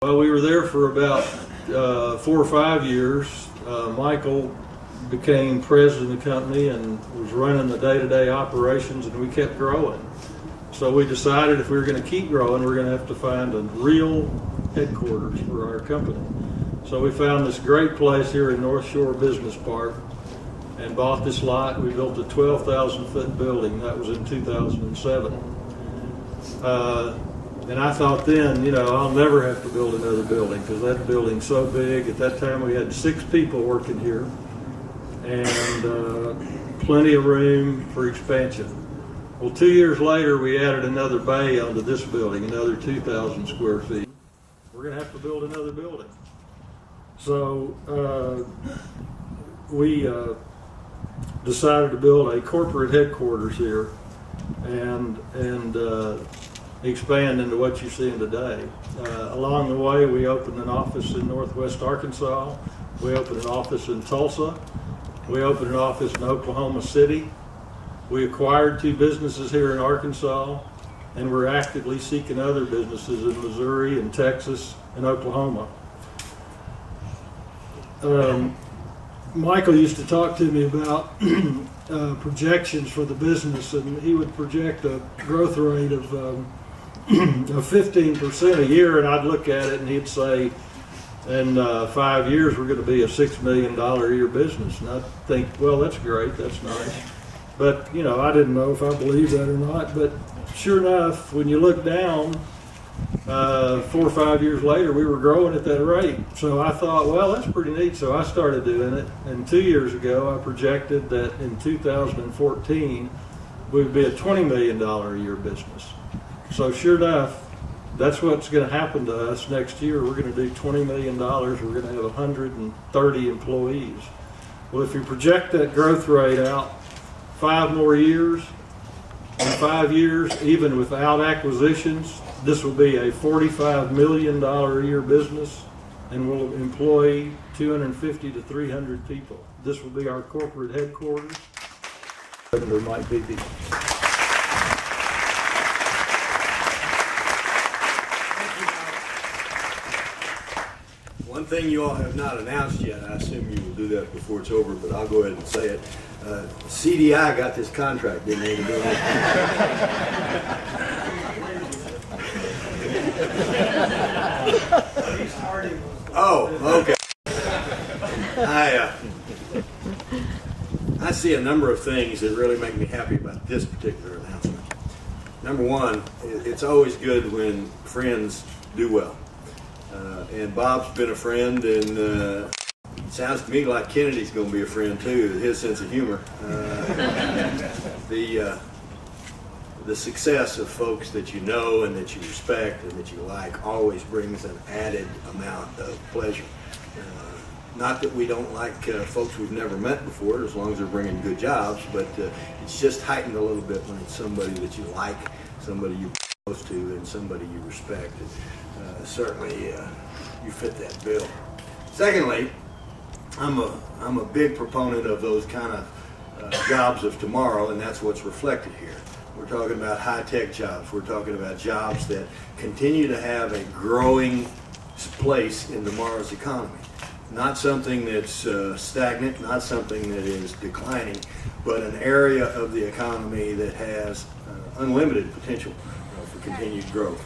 Well, we were there for about 4 or 5 years. Michael became president of the company and was running the day-to-day operations, and we kept growing. So we decided if we were going to keep growing, we were going to have to find a real headquarters for our company. So we found this great place here in North Shore Business Park and bought this lot. We built a 12,000-foot building. That was in 2007. And I thought then, you know, I'll never have to build another building because that building's so big. At that time, we had 6 people working here and plenty of room for expansion. Well, 2 years later, we added another bay onto this building, another 2,000 square feet. We're going to have to build another building. So we decided to build a corporate headquarters here and expand into what you're seeing today. Along the way, we opened an office in Northwest Arkansas. We opened an office in Tulsa. We opened an office in Oklahoma City. We acquired 2 businesses here in Arkansas, and we're actively seeking other businesses in Missouri and Texas and Oklahoma. Michael used to talk to me about projections for the business, and he would project a growth rate of 15% a year, and I'd look at it and he'd say, in 5 years we're going to be a $6 million a year business. And I'd think, well, that's great, that's nice. But, you know, I didn't know if I believed that or not. But sure enough, when you look down, 4 or 5 years later, we were growing at that rate. So I thought, well, that's pretty neat. So I started doing it. And 2 years ago, I projected that in 2014, we would be a $20 million a year business. So sure enough, that's what's going to happen to us next year. We're going to do $20 million. We're going to have 130 employees. Well, if you project that growth rate out 5 more years, in 5 years, even without acquisitions, this will be a $45 million a year business and will employ 250 to 300 people. This will be our corporate headquarters. There might be people. One thing you all have not announced yet, I assume you will do that before it's over, but I'll go ahead and say it. CDI got this contract, didn't they? Oh, okay. I see a number of things that really make me happy about this particular announcement. Number one, it's always good when friends do well. And Bob's been a friend, and it sounds to me like Kennedy's going to be a friend too, his sense of humor. The success of folks that you know and that you respect and that you like always brings an added amount of pleasure. Not that we don't like folks we've never met before, as long as they're bringing good jobs, but it's just heightened a little bit when it's somebody that you like, somebody you're close to, and somebody you respect. And, certainly you fit that bill. Secondly, I'm a big proponent of those kind of jobs of tomorrow, and that's what's reflected here. We're talking about high-tech jobs. We're talking about jobs that continue to have a growing place in tomorrow's economy. Not something that's stagnant, not something that is declining, but an area of the economy that has unlimited potential for continued growth.